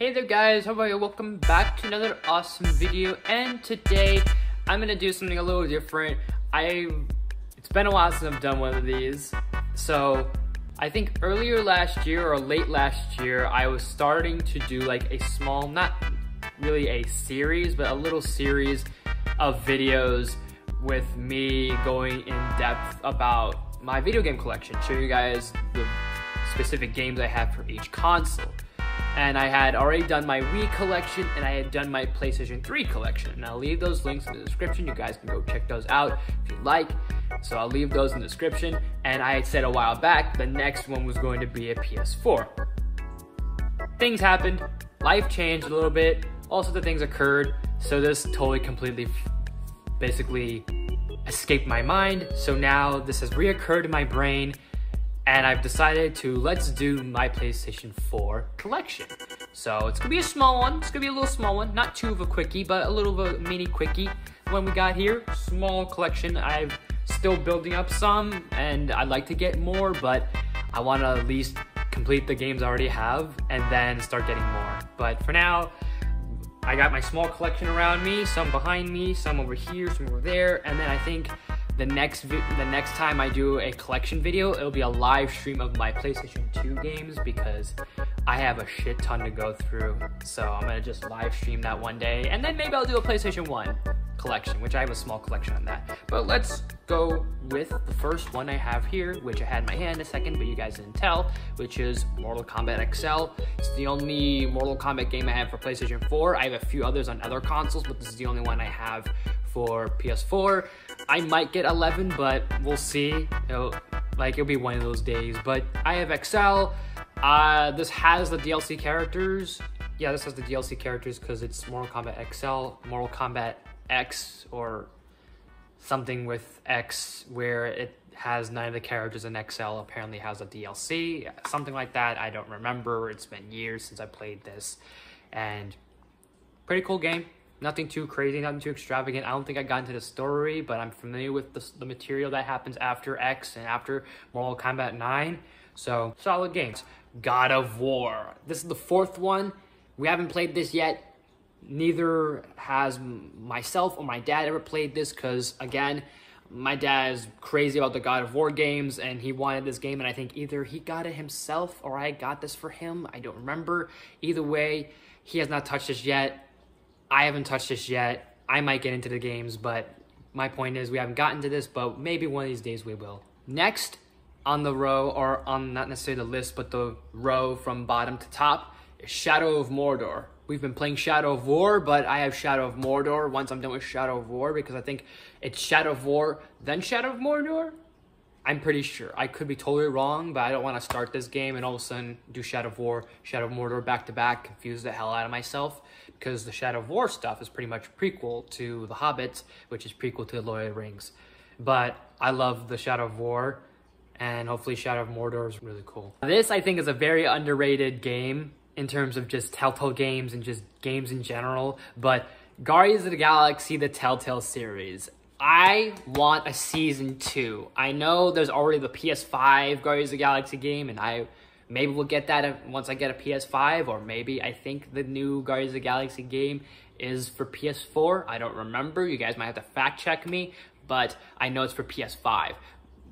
Hey there guys, how are you? Welcome back to another awesome video, and today I'm gonna do something a little different. It's been a while since I've done one of these. So I think earlier last year or late last year, I was starting to do like a small, not really a series, but a little series of videos with me going in depth about my video game collection, show you guys the specific games I have for each console. And I had already done my Wii collection and I had done my PlayStation 3 collection. And I'll leave those links in the description. You guys can go check those out if you like. So I'll leave those in the description. And I had said a while back, the next one was going to be a PS4. Things happened, life changed a little bit, all sorts of things occurred. So this totally completely basically escaped my mind. So now this has reoccurred in my brain. And I've decided to let's do my PlayStation 4 collection. So it's gonna be a small one. It's gonna be a little small one, not too of a quickie, but a little of a mini quickie. When we got here, small collection. I'm still building up some, and I'd like to get more, but I want to at least complete the games I already have, and then start getting more. But for now, I got my small collection around me, some behind me, some over here, some over there, and then I think the next time I do a collection video, it'll be a live stream of my PlayStation 2 games because I have a shit ton to go through. So I'm gonna just live stream that one day, and then maybe I'll do a PlayStation 1 collection, which I have a small collection on that. But let's go with the first one I have here, which I had in my hand a second, but you guys didn't tell, which is Mortal Kombat XL. It's the only Mortal Kombat game I have for PlayStation 4. I have a few others on other consoles, but this is the only one I have for PS4. I might get 11, but we'll see. It'll be one of those days. But I have XL. This has the DLC characters. Yeah, this has the DLC characters because it's Mortal Kombat XL, Mortal Kombat X, or something with X, where it has none of the characters in XL. Apparently has a DLC, something like that. I don't remember. It's been years since I played this, and pretty cool game. Nothing too crazy, nothing too extravagant. I don't think I got into the story, but I'm familiar with the material that happens after X and after Mortal Kombat 9. So, solid games. God of War. This is the fourth one. We haven't played this yet. Neither has myself or my dad ever played this because, again, my dad is crazy about the God of War games and he wanted this game, and I think either he got it himself or I got this for him. I don't remember. Either way, he has not touched this yet. I haven't touched this yet. I might get into the games, but my point is we haven't gotten to this, but maybe one of these days we will. Next on the row, or on not necessarily the list, but the row from bottom to top, is Shadow of Mordor. We've been playing Shadow of War, but I have Shadow of Mordor once I'm done with Shadow of War because I think it's Shadow of War, then Shadow of Mordor? I'm pretty sure. I could be totally wrong, but I don't want to start this game and all of a sudden do Shadow of War, Shadow of Mordor back to back, confuse the hell out of myself, because the Shadow of War stuff is pretty much prequel to The Hobbit, which is prequel to The Lord of the Rings. But I love the Shadow of War, and hopefully Shadow of Mordor is really cool. This, I think, is a very underrated game in terms of just Telltale games and just games in general, but Guardians of the Galaxy, the Telltale series. I want a season 2. I know there's already the PS5 Guardians of the Galaxy game, and maybe we'll get that once I get a PS5, or maybe I think the new Guardians of the Galaxy game is for PS4. I don't remember. You guys might have to fact check me, but I know it's for PS5.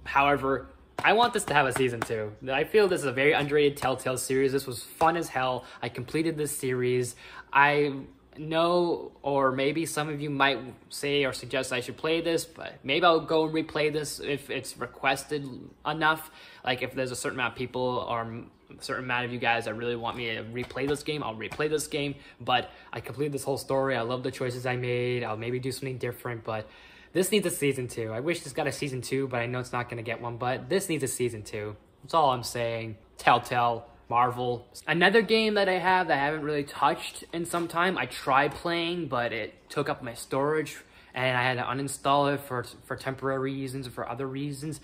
However, I want this to have a season 2. I feel this is a very underrated Telltale series. This was fun as hell. I completed this series. I know, or maybe some of you might say or suggest I should play this, but maybe I'll go and replay this if it's requested enough. Like if there's a certain amount of people or a certain amount of you guys that really want me to replay this game, I'll replay this game. But I completed this whole story. I love the choices I made. I'll maybe do something different, but this needs a season 2. I wish this got a season 2, but I know it's not going to get one, but this needs a season 2. That's all I'm saying. Telltale, Marvel. Another game that I have that I haven't really touched in some time, I tried playing, but it took up my storage, and I had to uninstall it for temporary reasons, for other reasons.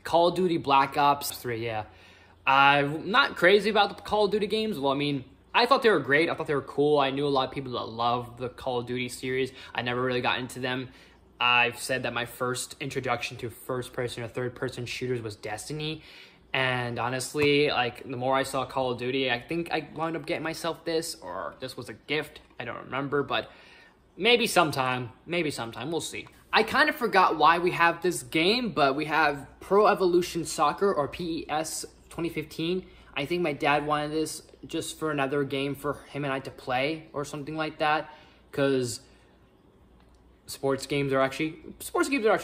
Call of Duty Black Ops 3, yeah. I'm not crazy about the Call of Duty games. Well, I mean, I thought they were great. I thought they were cool. I knew a lot of people that loved the Call of Duty series. I never really got into them. I've said that my first introduction to first-person or third-person shooters was Destiny, And honestly, like, the more I saw Call of Duty, I think I wound up getting myself this, or this was a gift. I don't remember, but maybe sometime, we'll see. I kind of forgot why we have this game, but we have Pro Evolution Soccer, or PES 2015. I think my dad wanted this just for another game for him and I to play, or something like that, because sports games are actually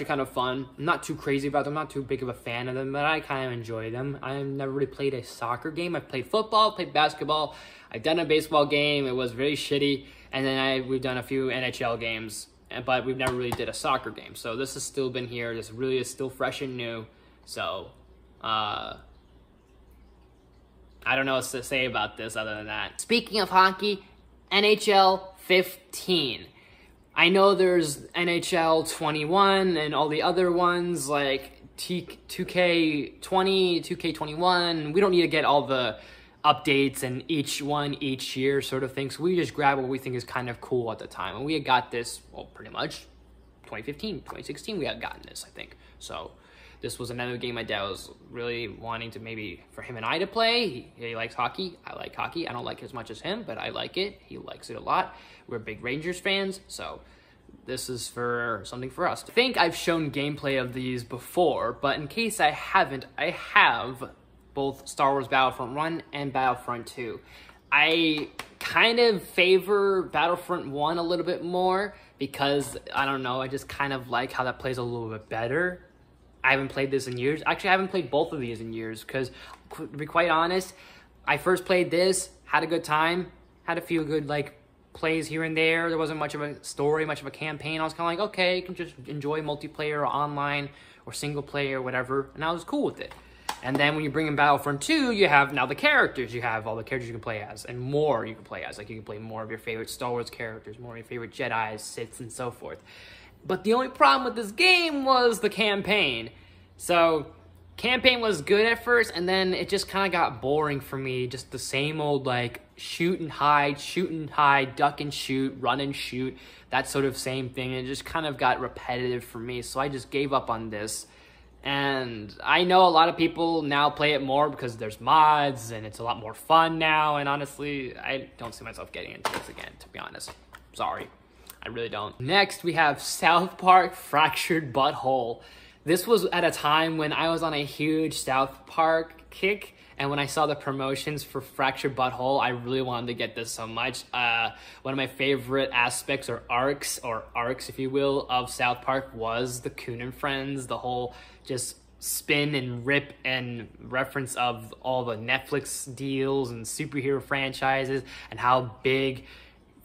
kind of fun. I'm not too crazy about them, I'm not too big of a fan of them, but I kind of enjoy them. I've never really played a soccer game. I've played football, played basketball, I've done a baseball game, it was very shitty, and then we've done a few NHL games, but we've never really did a soccer game. So this has still been here, this really is still fresh and new, so I don't know what to say about this other than that. Speaking of hockey, NHL 15. I know there's NHL 21 and all the other ones like 2K20, 2K21. We don't need to get all the updates and each year sort of thing. So we just grab what we think is kind of cool at the time. And we had got this, well, pretty much 2015, 2016 we had gotten this, I think. So this was another game my dad was really wanting to maybe for him and I to play. He likes hockey. I like hockey. I don't like it as much as him, but I like it. He likes it a lot. We're big Rangers fans, so this is for something for us. I think I've shown gameplay of these before, but in case I haven't, I have both Star Wars Battlefront 1 and Battlefront 2. I kind of favor Battlefront 1 a little bit more because, I don't know, I just kind of like how that plays a little bit better. I haven't played this in years. Actually, I haven't played both of these in years because, to be quite honest, I first played this, had a good time, had a few good, like, plays here and there. There wasn't much of a story, much of a campaign. I was kind of like, okay, you can just enjoy multiplayer or online or single player or whatever, and I was cool with it. And then when you bring in Battlefront 2, you have now the characters. You have all the characters you can play as, and more you can play as. Like, you can play more of your favorite Star Wars characters, more of your favorite Jedis, Siths, and so forth. But the only problem with this game was the campaign. So, campaign was good at first, and then it just kind of got boring for me. Just the same old, like, shoot and hide, duck and shoot, run and shoot, that sort of same thing. It just kind of got repetitive for me, so I just gave up on this. And I know a lot of people now play it more because there's mods, and it's a lot more fun now, and honestly, I don't see myself getting into this again, to be honest. Sorry. I really don't. Next, we have South Park Fractured Butthole. This was at a time when I was on a huge South Park kick, and when I saw the promotions for Fractured Butthole, I really wanted to get this so much. One of my favorite aspects, or arcs if you will, of South Park was the Coon and Friends, the whole just spin and rip and reference of all the Netflix deals and superhero franchises, and how big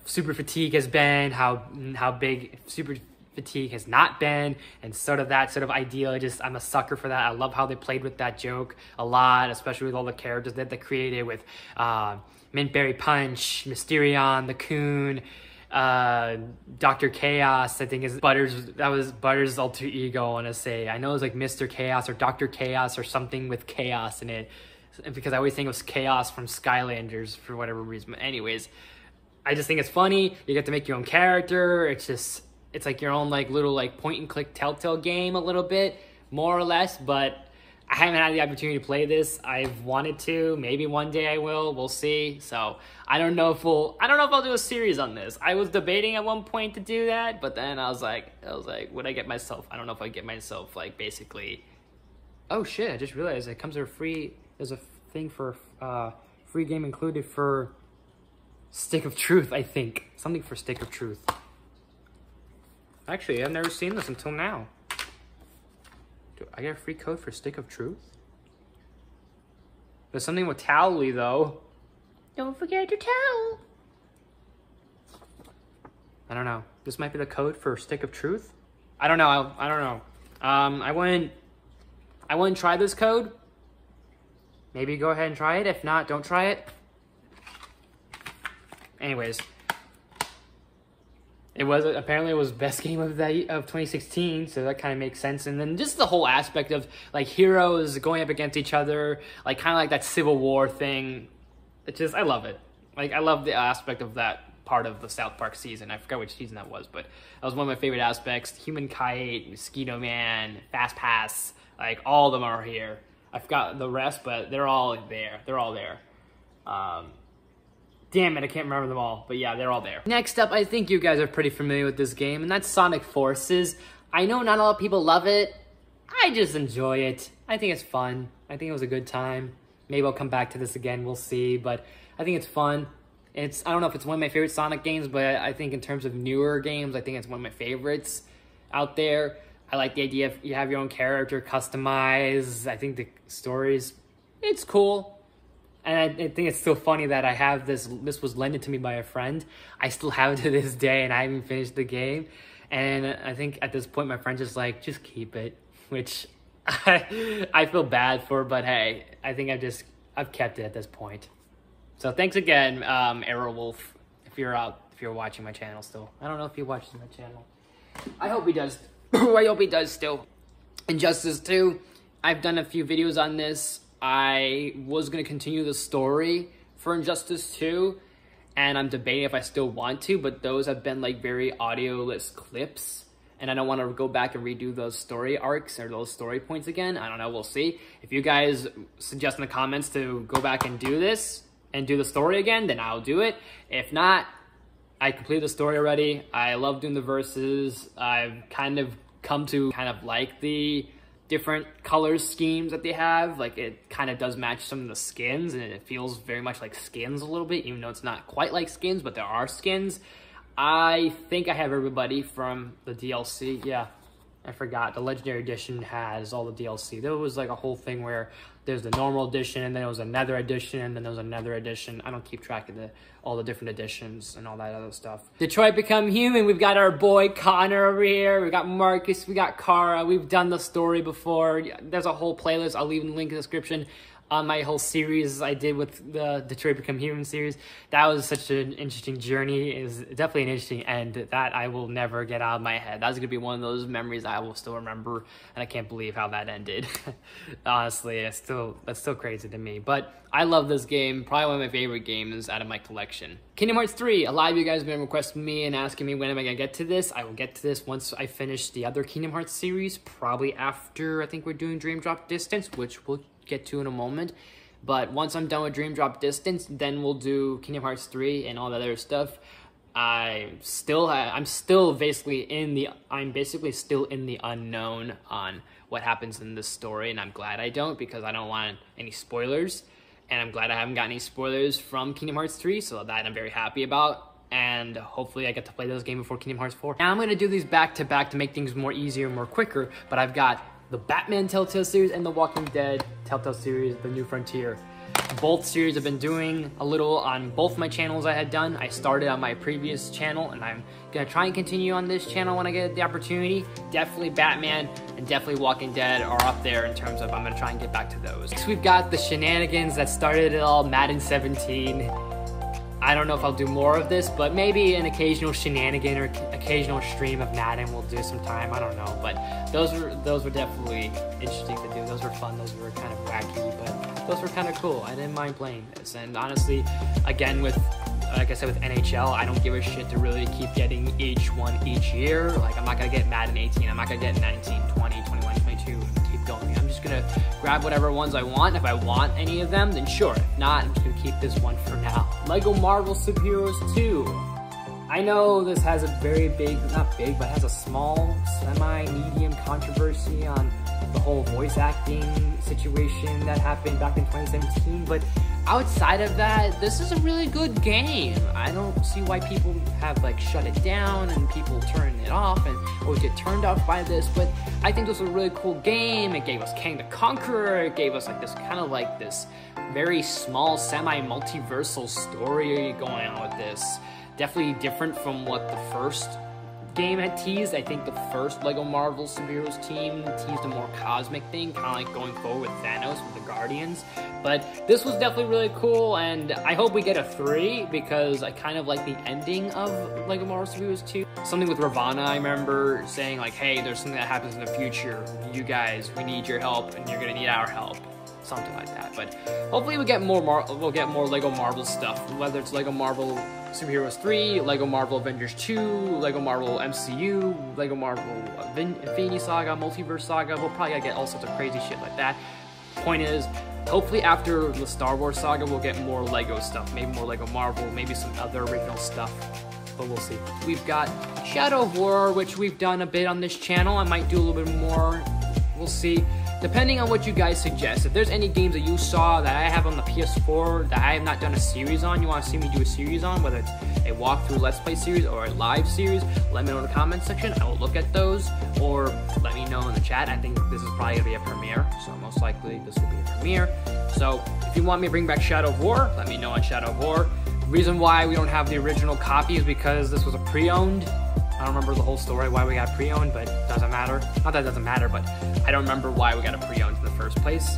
Super Fatigue has been, how big Super Fatigue has not been, and sort of that sort of idea. I'm a sucker for that. I love how they played with that joke a lot, especially with all the characters that they created with Mintberry Punch, Mysterion, the Coon, Dr. Chaos, I think is Butters. That was Butters' alter ego, I want to say. I know it was like Mr. Chaos or Dr. Chaos or something with chaos in it, because I always think it was Chaos from Skylanders for whatever reason. But anyways, I just think it's funny. You get to make your own character. It's like your own like little like point and click Telltale game a little bit, more or less, but I haven't had the opportunity to play this. I've wanted to. Maybe one day I will. We'll see. So I don't know if I'll do a series on this. I was debating at one point to do that, but then I was like, would I get myself? I don't know if I get myself like basically. Oh shit! I just realized it comes with a free. There's a thing for free game included for Stick of Truth. I think something for Stick of Truth. Actually, I've never seen this until now. Do I get a free code for Stick of Truth? There's something with Towley, though. Don't forget your towel. I don't know. This might be the code for Stick of Truth? I don't know. I don't know. I wouldn't try this code. Maybe go ahead and try it. If not, don't try it. Anyways. Apparently it was best game of 2016, so that kind of makes sense. And then just the whole aspect of like heroes going up against each other, like kind of like that Civil War thing. I love it. Like I love the aspect of that part of the South Park season. I forgot which season that was, but that was one of my favorite aspects. Human Kite, Mosquito Man, Fast Pass, like all of them are here. I forgot the rest, but they're all there. They're all there. Damn it, I can't remember them all. But yeah, they're all there. Next up, I think you guys are pretty familiar with this game, and that's Sonic Forces. I know not a lot of people love it. I just enjoy it. I think it's fun. I think it was a good time. Maybe I'll come back to this again. We'll see. But I think it's fun. I don't know if it's one of my favorite Sonic games, but I think in terms of newer games, I think it's one of my favorites out there. I like the idea of you have your own character, customized. I think the stories, it's cool. And I think it's still funny that I have this was lended to me by a friend. I still have it to this day, and I haven't finished the game. And I think at this point, my friend's just like, just keep it, which I feel bad for, but hey, I think I've kept it at this point. So thanks again, Arrowwolf, if you're watching my channel still. I don't know if he watches my channel. I hope he does. I hope he does still. Injustice 2, I've done a few videos on this. I was going to continue the story for Injustice 2, and I'm debating if I still want to, but those have been like very audio-less clips, and I don't want to go back and redo those story arcs or those story points again. I don't know, we'll see. If you guys suggest in the comments to go back and do this, and do the story again, then I'll do it. If not, I completed the story already. I love doing the verses. I've kind of come to like the different color schemes that they have. Like, it kind of does match some of the skins, and it feels very much like skins a little bit, even though it's not quite like skins, but there are skins. I think I have everybody from the DLC. Yeah, I forgot. The Legendary Edition has all the DLC. There was like a whole thing where there's the normal edition, and then there was another edition, and then there was another edition. I don't keep track of all the different editions and all that other stuff. Detroit Become Human, we've got our boy Connor over here. We got Marcus, we got Kara. We've done the story before. There's a whole playlist. I'll leave the link in the description on my whole series I did with the Detroit Become Human series. That was such an interesting journey. It was definitely an interesting end that I will never get out of my head. That's gonna be one of those memories I will still remember, and I can't believe how that ended. Honestly, that's still crazy to me. But I love this game, probably one of my favorite games out of my collection. Kingdom Hearts 3, a lot of you guys have been requesting me and asking me when am I gonna get to this. I will get to this once I finish the other Kingdom Hearts series, probably after I think we're doing Dream Drop Distance, which we'll get to in a moment. But once I'm done with Dream Drop Distance, then we'll do Kingdom Hearts 3 and all that other stuff. I'm basically still in the unknown on what happens in this story, and I'm glad I don't, because I don't want any spoilers, and I'm glad I haven't gotten any spoilers from Kingdom Hearts 3, so that I'm very happy about, and hopefully I get to play this game before Kingdom Hearts 4. Now I'm going to do these back to back to make things more easier and more quicker, but I've got the Batman Telltale series and the Walking Dead Telltale series, The New Frontier. Both series I've been doing a little on both my channels I had done. I started on my previous channel, and I'm gonna try and continue on this channel when I get the opportunity. Definitely Batman and definitely Walking Dead are up there in terms of I'm gonna try and get back to those. Next, we've got the shenanigans that started it all, Madden 17. I don't know if I'll do more of this, but maybe an occasional shenanigan or occasional stream of Madden we'll do sometime. I don't know, but those were definitely interesting to do. Those were fun. Those were kind of wacky, but those were kind of cool. I didn't mind playing this. And honestly, again, like I said, with NHL, I don't give a shit to really keep getting each one each year. Like, I'm not gonna get Madden 18. I'm not gonna get 19, 20, 21, 22, and keep going. I'm just gonna grab whatever ones I want. If I want any of them, then sure. If not, I'm just gonna keep this one for now. Lego Marvel Superheroes 2. I know this has a very big, not big, but has a small, semi-medium controversy on the whole voice acting situation that happened back in 2017, but outside of that, this is a really good game. I don't see why people have like shut it down and people turn it off and always get turned off by this, but I think this was a really cool game. It gave us Kang the Conqueror. It gave us like this kind of like this very small semi-multiversal story going on with this. Definitely different from what the first game had teased. I think the first Lego Marvel Superheroes team teased a more cosmic thing, kind of like going forward with Thanos with the Guardians. But this was definitely really cool, and I hope we get a 3 because I kind of like the ending of Lego Marvel Superheroes 2. Something with Ravana, I remember saying like, hey, there's something that happens in the future. You guys, we need your help, and you're gonna need our help. Something like that. But hopefully we'll get more Lego Marvel stuff, whether it's Lego Marvel Superheroes 3, Lego Marvel Avengers 2, Lego Marvel MCU, Lego Marvel Infinity Saga, Multiverse Saga. We'll probably get all sorts of crazy shit like that. point is, hopefully after the Star Wars saga, we'll get more Lego stuff, maybe more Lego Marvel, maybe some other original stuff, but we'll see. We've got Shadow of War, which we've done a bit on this channel. I might do a little bit more, we'll see. Depending on what you guys suggest. If there's any games that you saw that I have on the PS4 that I have not done a series on, you want to see me do a series on, whether it's a walkthrough Let's Play series or a live series, let me know in the comments section. I will look at those, or let me know in the chat. I think this is probably going to be a premiere, so most likely this will be a premiere. So if you want me to bring back Shadow of War, let me know on Shadow of War. The reason why we don't have the original copy is because this was a pre-owned. I don't remember the whole story why we got pre-owned, but it doesn't matter. Not that it doesn't matter, but I don't remember why we got a pre-owned in the first place.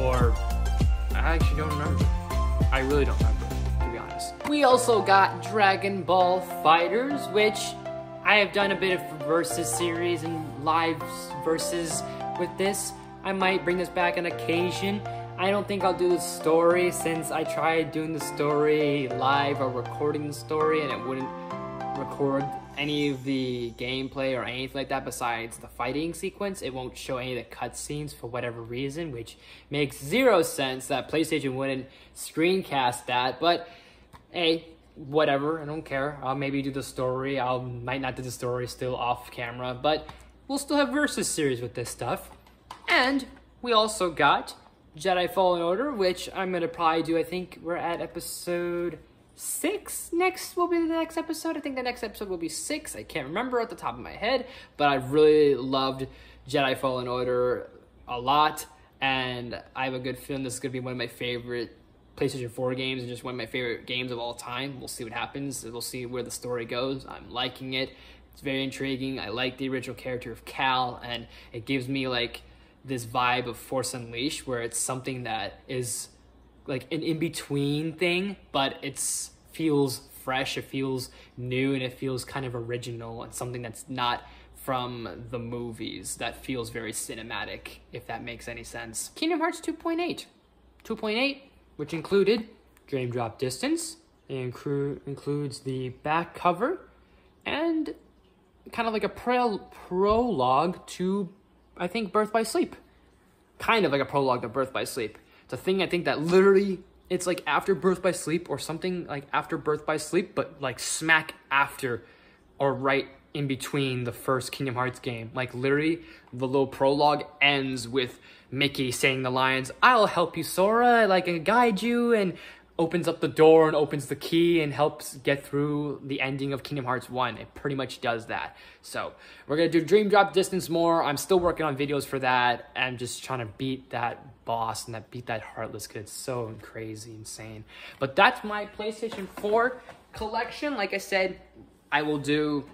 Or, I actually don't remember. I really don't remember, to be honest. We also got Dragon Ball FighterZ, which I have done a bit of versus series and live versus with this. I might bring this back on occasion. I don't think I'll do the story since I tried doing the story live or recording the story and it wouldn't record any of the gameplay or anything like that besides the fighting sequence. It won't show any of the cutscenes for whatever reason, which makes zero sense that PlayStation wouldn't screencast that, but hey, whatever, I don't care. I'll maybe do the story. Might not do the story still off camera, but we'll still have versus series with this stuff. And we also got Jedi Fallen Order, which I'm gonna probably do. I think we're at episode 6. Next will be the next episode. I think the next episode will be 6. I can't remember at the top of my head, but I really loved Jedi Fallen Order a lot, and I have a good feeling this is gonna be one of my favorite PlayStation 4 games and just one of my favorite games of all time. We'll see what happens. We'll see where the story goes. I'm liking it. It's very intriguing. I like the original character of Cal, and it gives me like this vibe of Force Unleashed, where it's something that is like an in-between thing, but it's feels fresh, it feels new, and it feels kind of original, and something that's not from the movies, that feels very cinematic, if that makes any sense. Kingdom Hearts 2.8. 2.8, which included Dream Drop Distance. It includes the back cover, and kind of like a prologue to, I think, Birth by Sleep. Kind of like a prologue to Birth by Sleep. It's a thing I think that literally, it's like after Birth by Sleep or something like after Birth by Sleep, but like smack after or right in between the first Kingdom Hearts game. Like literally, the little prologue ends with Mickey saying the lines, "I'll help you, Sora, like and guide you," and opens up the door and opens the key and helps get through the ending of Kingdom Hearts 1. It pretty much does that. So we're gonna do Dream Drop Distance more. I'm still working on videos for that. I'm just trying to beat that boss and beat that Heartless kid. It's so crazy, insane. But that's my PlayStation 4 collection. Like I said, I will do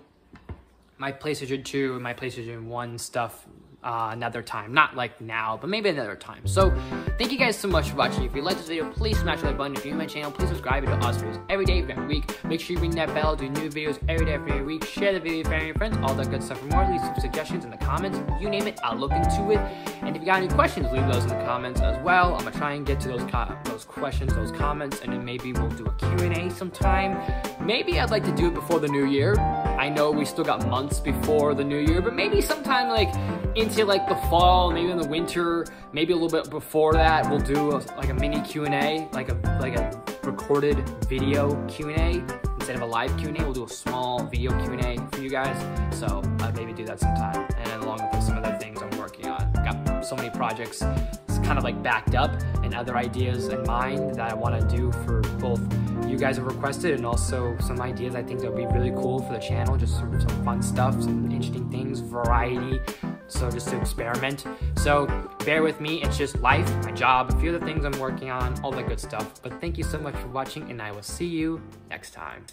my PlayStation 2 and my PlayStation 1 stuff another time. Not like now, but maybe another time. So thank you guys so much for watching. If you like this video, please smash the like button. If you're new to my channel, please subscribe to us videos every day, every week. Make sure you ring that bell, do new videos every day, every week. Share the video with family and friends, all that good stuff and more. Leave some suggestions in the comments. You name it, I'll look into it. And if you got any questions, leave those in the comments as well. I'm gonna try and get to those questions, those comments, and then maybe we'll do a Q&A sometime. Maybe I'd like to do it before the new year. I know we still got months before the new year, but maybe sometime like into like the fall, maybe in the winter, maybe a little bit before that, we'll do like a mini Q&A, like a recorded video Q&A. Instead of a live Q&A, we'll do a small video Q&A for you guys. So I'll maybe do that sometime, and along with some other things I'm working on. Got so many projects, it's kind of like backed up, and other ideas in mind that I want to do for both you guys have requested, and also some ideas I think that would be really cool for the channel. Just some fun stuff, some interesting things, variety. So just to experiment. So bear with me, it's just life, my job, a few of the things I'm working on, all that good stuff. But thank you so much for watching, and I will see you next time.